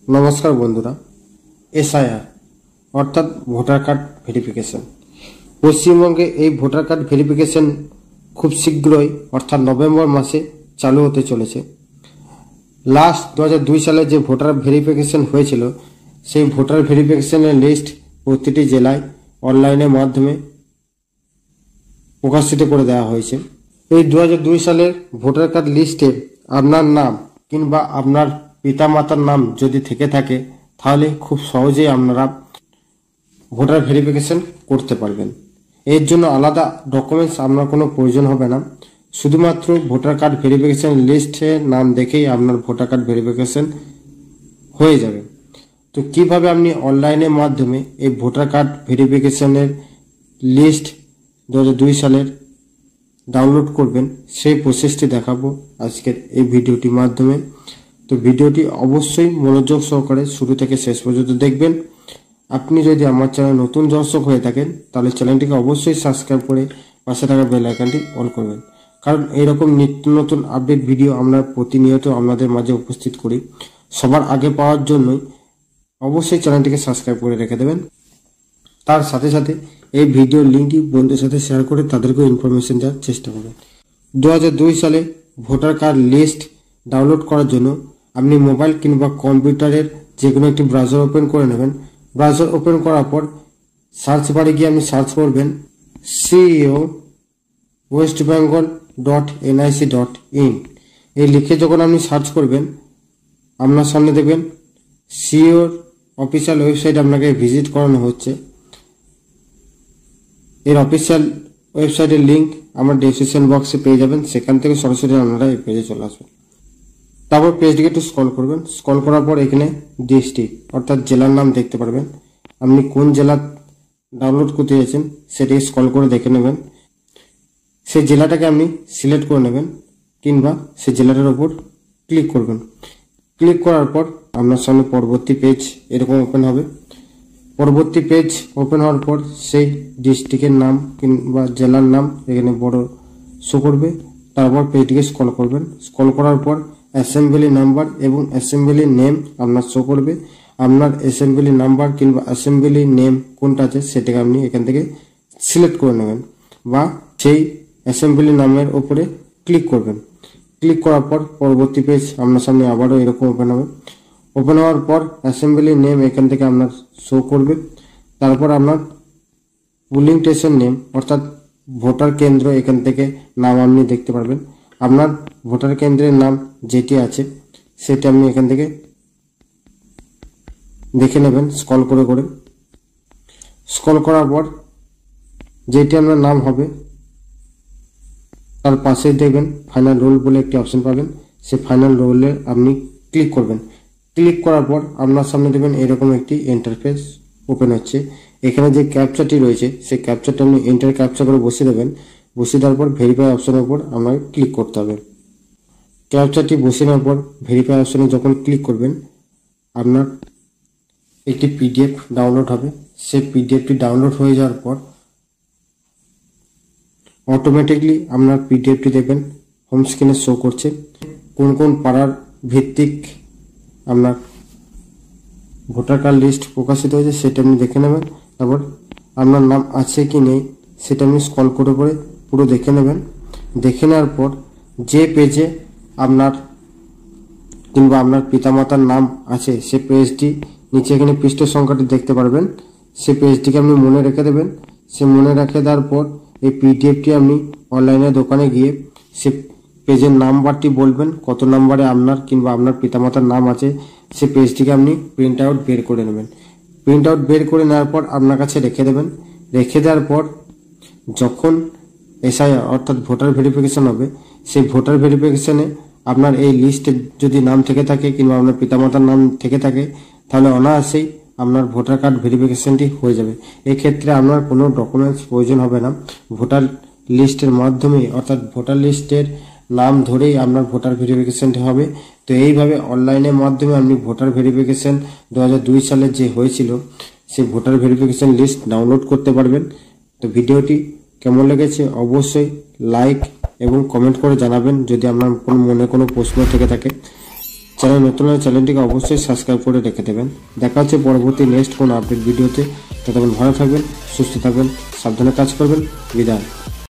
নমস্কার বন্ধুরা, এসআইআর অর্থাৎ ভোটার কার্ড ভেরিফিকেশন। পশ্চিমবঙ্গে এই ভোটার কার্ড ভেরিফিকেশন খুব শীঘ্রই অর্থাৎ নভেম্বর মাসে চালু হতে চলেছে। লাস্ট 2002 সালে যে ভোটার ভেরিফিকেশন হয়েছিল, সেই ভোটার ভেরিফিকেশনের লিস্ট প্রতিটি জেলায় অনলাইনের মাধ্যমে প্রকাশিত করে দেওয়া হয়েছে। এই 2002 সালের ভোটার কার্ড লিস্টে আপনার নাম কিংবা আপনার পিতামাতার নাম যদি থেকে থাকে, তাহলে খুব সহজেই আপনারা ভোটার ভেরিফিকেশন করতে পারবেন। এর জন্য আলাদা ডকুমেন্টস আপনার কোনো প্রয়োজন হবে না। শুধুমাত্র ভোটার কার্ড ভেরিফিকেশন লিস্টে নাম দেখেই আপনার ভোটার কার্ড ভেরিফিকেশন হয়ে যাবে। তো কিভাবে আপনি অনলাইনের মাধ্যমে এই ভোটার কার্ড ভেরিফিকেশনের লিস্ট 2002 সালের ডাউনলোড করবেন, সেই প্রসেসটি দেখাবো আজকের এই ভিডিওটির মাধ্যমে। তো ভিডিওটি অবশ্যই মনোযোগ সহকারে শুরু থেকে শেষ পর্যন্ত দেখবেন। আপনি যদি আমার চ্যানেল নতুন দর্শক হয়ে থাকেন, তাহলে চ্যানেলটিকে অবশ্যই সাবস্ক্রাইব করে পাশে থাকা বেল আইকনটি অন করবেন, কারণ এইরকম নিত্য নতুন আপডেট ভিডিও আমরা প্রতিনিয়ত আপনাদের মাঝে উপস্থিত করি। সবার আগে পাওয়ার জন্যই অবশ্যই চ্যানেলটিকে সাবস্ক্রাইব করে রেখে দেবেন। তার সাথে সাথে এই ভিডিওর লিঙ্কটি বন্ধুদের সাথে শেয়ার করে তাদেরকেও ইনফরমেশন দেওয়ার চেষ্টা করবেন। 2002 সালে ভোটার কার্ড লিস্ট ডাউনলোড করার জন্য আপনি মোবাইল কিংবা কম্পিউটারের যে কোনো একটি ব্রাউজার ওপেন করে নেবেন। ব্রাউজার ওপেন করার পর সার্চ বারে গিয়ে আপনি সার্চ করবেন ceo.westbengal.nic.in। এই লিখে যখন আপনি সার্চ করবেন, আপনার সামনে দেখবেন সিওর অফিসিয়াল ওয়েবসাইট আপনাকে ভিজিট করানো হচ্ছে। এর অফিসিয়াল ওয়েবসাইটের লিঙ্ক আমার ডেসক্রিপশন বক্সে পেয়ে যাবেন, সেখান থেকে সরাসরি আপনারা এই পেজে চলে আসবেন। তারপর পেজটিকে একটু স্ক্রল করবেন। স্ক্রল করার পর এখানে ডিস্ট্রিক্ট অর্থাৎ জেলার নাম দেখতে পারবেন। আপনি কোন জেলা ডাউনলোড করতে চাইছেন সেটিকে স্ক্রল করে দেখে নেবেন। সেই জেলাটাকে আপনি সিলেক্ট করে নেবেন কিংবা সেই জেলাটার উপর ক্লিক করবেন। ক্লিক করার পর আপনার সামনে পরবর্তী পেজ এরকম ওপেন হবে। পরবর্তী পেজ ওপেন হওয়ার পর সেই ডিস্ট্রিক্টের নাম কিংবা জেলার নাম এখানে বড় শো করবে। তারপর পেজটিকে স্ক্রল করবেন। স্ক্রল করার পর অ্যাসেম্বলি নাম্বার এবং অ্যাসেম্বলি নেম আপনার শো করবে। আপনার অ্যাসেম্বলি নাম্বার কিংবা অ্যাসেম্বলি নেম কোনটা আছে সেটাকে আপনি এখান থেকে সিলেক্ট করে নেবেন বা সেই অ্যাসেম্বলি নামের উপরে ক্লিক করবেন। ক্লিক করার পর পরবর্তী পেজ আপনার সামনে আবারও এরকম ওপেন হবে। ওপেন হওয়ার পর অ্যাসেম্বলি নেম এখান থেকে আপনার শো করবে। তারপর আপনার পুলিং স্টেশন নেম অর্থাৎ ভোটার কেন্দ্র এখান থেকে নাম আপনি দেখতে পারবেন। আপনার ভোটার কেন্দ্রের নাম যেটি আছে সেটি আপনি এখান থেকে দেখে নেবেন স্ক্রল করে করে। স্ক্রল করার পর যেটি আপনার নাম হবে তার পাশে দেখবেন ফাইনাল রোল বলে একটি অপশন পাবেন। সেই ফাইনাল রোলে আপনি ক্লিক করবেন। ক্লিক করার পর আপনার সামনে দেখবেন এরকম একটি ইন্টারফেস ওপেন হচ্ছে। এখানে যে ক্যাপচাটি রয়েছে সেই ক্যাপচারটা আপনি এন্টার ক্যাপচা করে বসিয়ে দেবেন। বসিয়ে দেওয়ার পর ভেরিফাই অপশনের উপর আপনাকে ক্লিক করতে হবে। ক্যাপচারটি বসিয়ে নেওয়ার পর ভেরিফাই অপশনে যখন ক্লিক করবেন, আপনার একটি পিডিএফ ডাউনলোড হবে। সেই পিডিএফটি ডাউনলোড হয়ে যাওয়ার পর অটোমেটিকলি আপনার পিডিএফটি দেখবেন হোম স্ক্রিনে শো করছে। কোন কোন পাড়ার ভিত্তিক আপনার ভোটার কার্ড লিস্ট প্রকাশিত হয়েছে সেটা আপনি দেখে নেবেন। তারপর আপনার নাম আছে কি নেই সেটা আপনি স্ক্রল করে করে পুরো দেখে নেবেন। দেখে নেওয়ার পর যে পেজে আপনার কিংবা আপনার পিতামাতার নাম আছে সে পেজটি নিচে এখানে পৃষ্ঠ সংখ্যাটি দেখতে পারবেন। সে পেজটিকে আপনি মনে রেখে দেবেন। সে মনে রেখে দেওয়ার পর এই পিডিএফটি আপনি অনলাইনে দোকানে গিয়ে সে পেজের নাম্বারটি বলবেন, কত নাম্বারে আপনার কিংবা আপনার পিতামাতার নাম আছে, সে পেজটিকে আপনি প্রিন্ট আউট বের করে নেবেন। প্রিন্ট আউট বের করে নেওয়ার পর আপনার কাছে রেখে দেবেন। রেখে দেওয়ার পর যখন এসআইআর অর্থাৎ ভোটার ভেরিফিকেশন হবে, সেই ভোটার ভেরিফিকেশনে আপনার এই লিস্টে যদি নাম থেকে থাকে কিংবা আপনার পিতামাতার নাম থেকে থাকে, তাহলে অনায়াসেই আপনার ভোটার কার্ড ভেরিফিকেশনটি হয়ে যাবে। এক্ষেত্রে আপনার কোনো ডকুমেন্টস প্রয়োজন হবে না। ভোটার লিস্টের মাধ্যমে অর্থাৎ ভোটার লিস্টের নাম ধরেই আপনার ভোটার ভেরিফিকেশনটি হবে। তো এইভাবে অনলাইনের মাধ্যমে আপনি ভোটার ভেরিফিকেশন 2002 সালে যে হয়েছিল সেই ভোটার ভেরিফিকেশন লিস্ট ডাউনলোড করতে পারবেন। তো ভিডিওটি কেমন লেগেছে অবশ্যই লাইক এবং কমেন্ট করে জানাবেন যদি আপনার মনে কোনো প্রশ্ন থেকে থাকে। চ্যানেল নতুন হলে চ্যানেলটিকে অবশ্যই সাবস্ক্রাইব করে রেখে দেবেন। দেখা হচ্ছে পরবর্তী নেক্সট কোনো আপডেট ভিডিওতে। ততক্ষণ ভালো থাকবেন, সুস্থ থাকবেন, সাবধানে কাজ করবেন। বিদায়।